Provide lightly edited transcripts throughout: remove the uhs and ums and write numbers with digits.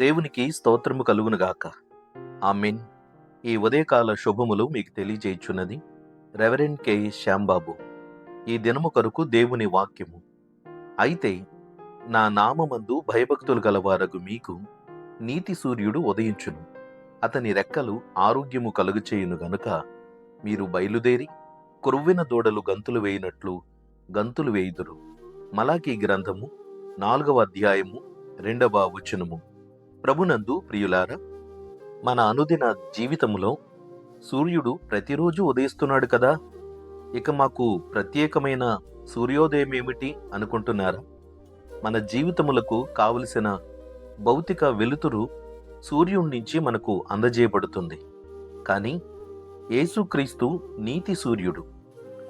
దేవునికి స్తోత్రము కలుగునుగాక. ఆమెన్. ఈ ఉదయకాల శుభములు మీకు తెలియజేయుచున్నది రెవరెండ్ కె శ్యాంబాబు. ఈ దినము కొరకు దేవుని వాక్యము. అయితే నా నామమందు భయభక్తులు గలవారగు మీకు నీతి సూర్యుడు ఉదయించును, అతని రెక్కలు ఆరోగ్యము కలుగచేయును గనుక మీరు బయలుదేరి క్రొవ్విన దూడలు గంతులు వేయినట్లు గంతులు వేయుదురు. మలాకీ గ్రంథము 4వ అధ్యాయము 2వ వచనము. ప్రభునందు ప్రియులారా, మన అనుదిన జీవితంలో సూర్యుడు ప్రతిరోజు ఉదయిస్తున్నాడు కదా, ఇక మాకు ప్రత్యేకమైన సూర్యోదయం ఏమిటి అనుకుంటున్నారా? మన జీవితములకు కావలసిన భౌతిక వెలుతురు సూర్యుడి నుంచి మనకు అందజేయబడుతుంది. కానీ యేసుక్రీస్తు నీతి సూర్యుడు,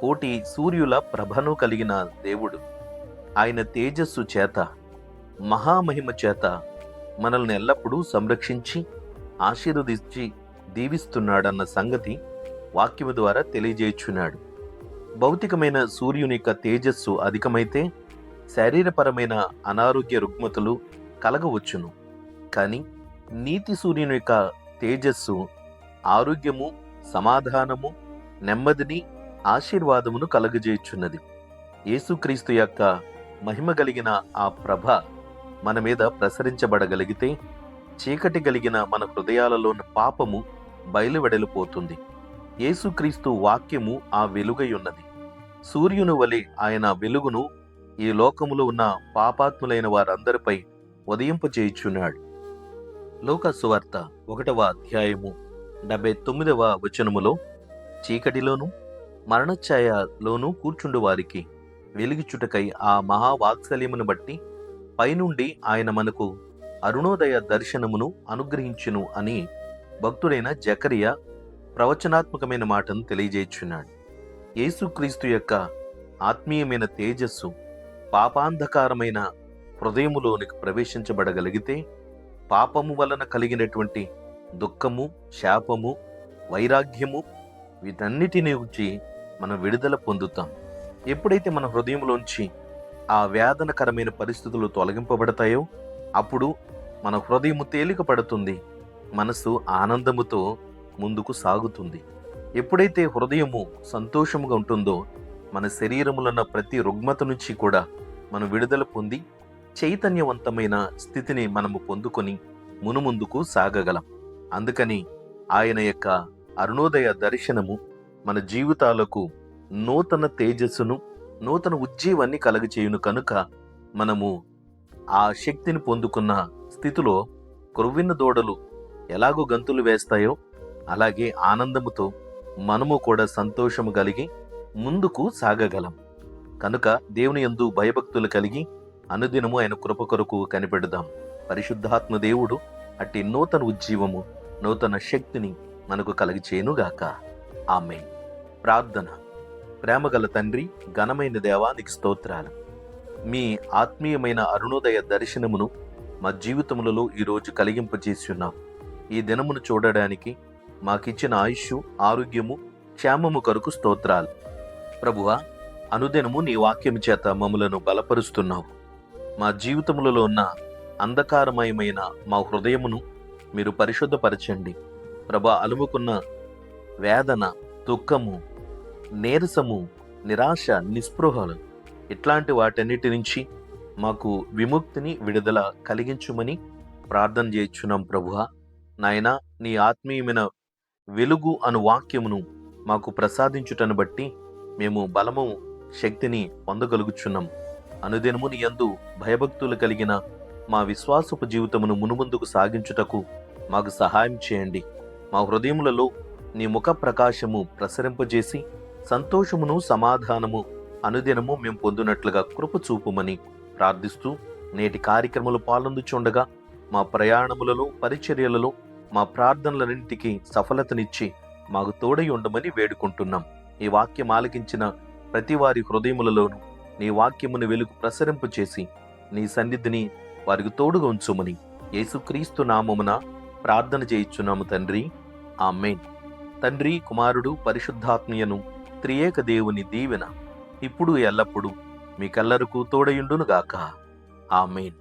కోటి సూర్యుల ప్రభను కలిగిన దేవుడు. ఆయన తేజస్సు చేత, మహామహిమ చేత మనల్ని ఎల్లప్పుడూ సంరక్షించి ఆశీర్వదించి దీవిస్తున్నాడన్న సంగతి వాక్యము ద్వారా తెలియజేయుచున్నాడు. భౌతికమైన సూర్యుని యొక్క తేజస్సు అధికమైతే శారీరపరమైన అనారోగ్య రుగ్మతలు కలగవచ్చును. కానీ నీతి సూర్యుని యొక్క తేజస్సు ఆరోగ్యము, సమాధానము, నెమ్మదిని, ఆశీర్వాదమును కలగజేయుచున్నది. యేసుక్రీస్తు యొక్క మహిమ కలిగిన ఆ ప్రభ మన మీద ప్రసరించబడగలిగితే చీకటి కలిగిన మన హృదయాలలోని పాపము బయలువెడలిపోతుంది. యేసుక్రీస్తు వాక్యము ఆ వెలుగై ఉన్నది. సూర్యుని వలె ఆయన వెలుగును ఈ లోకములో ఉన్న పాపాత్ములైన వారందరిపై ఉదయింపచేయుచున్నాడు. లూకా సువార్త 1వ అధ్యాయము 79వ వచనములో, చీకటిలోను మరణఛాయలోను కూర్చుండు వారికి వెలిగిచుటకై ఆ మహావాత్సల్యమును బట్టి పైనుండి ఆయన మనకు అరుణోదయ దర్శనమును అనుగ్రహించును అని భక్తుడైన జకరియా ప్రవచనాత్మకమైన మాటను తెలియజేయుచున్నాడు. యేసుక్రీస్తు యొక్క ఆత్మీయమైన తేజస్సు పాపాంధకారమైన హృదయములోనికి ప్రవేశించబడగలిగితే పాపము వలన కలిగినటువంటి దుఃఖము, శాపము, వైరాగ్యము వీటన్నిటిని నుంచి మనం విడుదల పొందుతాం. ఎప్పుడైతే మన హృదయంలోంచి ఆ వేదనకరమైన పరిస్థితులు తొలగింపబడతాయో అప్పుడు మన హృదయము తేలిక పడుతుంది, మనసు ఆనందముతో ముందుకు సాగుతుంది. ఎప్పుడైతే హృదయము సంతోషముగా ఉంటుందో మన శరీరములున్న ప్రతి రుగ్మత నుంచి కూడా మనం విడుదల పొంది చైతన్యవంతమైన స్థితిని మనము పొందుకొని మునుముందుకు సాగగలం. అందుకని ఆయన యొక్క అరుణోదయ దర్శనము మన జీవితాలకు నూతన తేజస్సును, నూతన ఉజ్జీవాన్ని కలగచేయును కనుక మనము ఆ శక్తిని పొందుకున్న స్థితిలో క్రొవ్విన దూడలు ఎలాగో గంతులు వేస్తాయో అలాగే ఆనందముతో మనము కూడా సంతోషము కలిగి ముందుకు సాగగలం. కనుక దేవుని యందు భయభక్తులు కలిగి అనుదినము ఆయన కృప కొరకు కనిపెడదాం. పరిశుద్ధాత్మ దేవుడు అట్టి నూతన ఉజ్జీవము, నూతన శక్తిని మనకు కలిగిచేయునుగాక. ఆమేన్. ప్రార్థన. ప్రేమగల తండ్రి, ఘనమైన దేవానికి స్తోత్రాలు. మీ ఆత్మీయమైన అరుణోదయ దర్శనమును మా జీవితములలో ఈరోజు కలిగింపజేస్తున్నాం. ఈ దినమును చూడడానికి మాకిచ్చిన ఆయుష్షు, ఆరోగ్యము, క్షేమము కొరకు స్తోత్రాలు. ప్రభువా, అనుదినము నీ వాక్యము చేత మమ్మలను బలపరుస్తున్నావు. మా జీవితములలో ఉన్న అంధకారమయమైన మా హృదయమును మీరు పరిశుద్ధపరచండి. ప్రభా, అలుముకున్న వేదన, దుఃఖము, నీరసము, నిరాశ, నిస్పృహలు ఇట్లాంటి వాటన్నిటి నుంచి మాకు విముక్తిని, విడుదల కలిగించుమని ప్రార్థన చేయుచున్నాం. ప్రభువా నాయనా, నీ ఆత్మీయమైన వెలుగు అను వాక్యమును మాకు ప్రసాదించుటను బట్టి మేము బలము, శక్తిని పొందగలుగుచున్నాం. అనుదినము నీ యందు భయభక్తులు కలిగిన మా విశ్వాసపు జీవితమును మునుముందుకు సాగించుటకు మాకు సహాయం చేయండి. మా హృదయములలో నీ ముఖ ప్రకాశము ప్రసరింపజేసి సంతోషమును, సమాధానము అనుదినము మేము పొందినట్లుగా కృప చూపుమని ప్రార్థిస్తూ నేటి కార్యక్రమాలు పాల్గొందుచుండగా మా ప్రయాణములలో, పరిచర్యలలో మా ప్రార్థనలన్నింటికి సఫలతనిచ్చి మాకు తోడై ఉండమని వేడుకుంటున్నాం. ఈ వాక్యం ఆలకించిన ప్రతి వారి హృదయములలోనూ నీ వాక్యమును వెలుగు ప్రసరింపు చేసి నీ సన్నిధిని వారికి తోడుగా ఉంచుమని యేసుక్రీస్తు నామమున ప్రార్థన చేయుచున్నాము తండ్రి. ఆమేన్. తండ్రి, కుమారుడు, పరిశుద్ధాత్మయను త్రియేక దేవుని దీవెన ఇప్పుడు ఎల్లప్పుడూ మీకెల్లరకు తోడయుండునుగాక. ఆమేన్.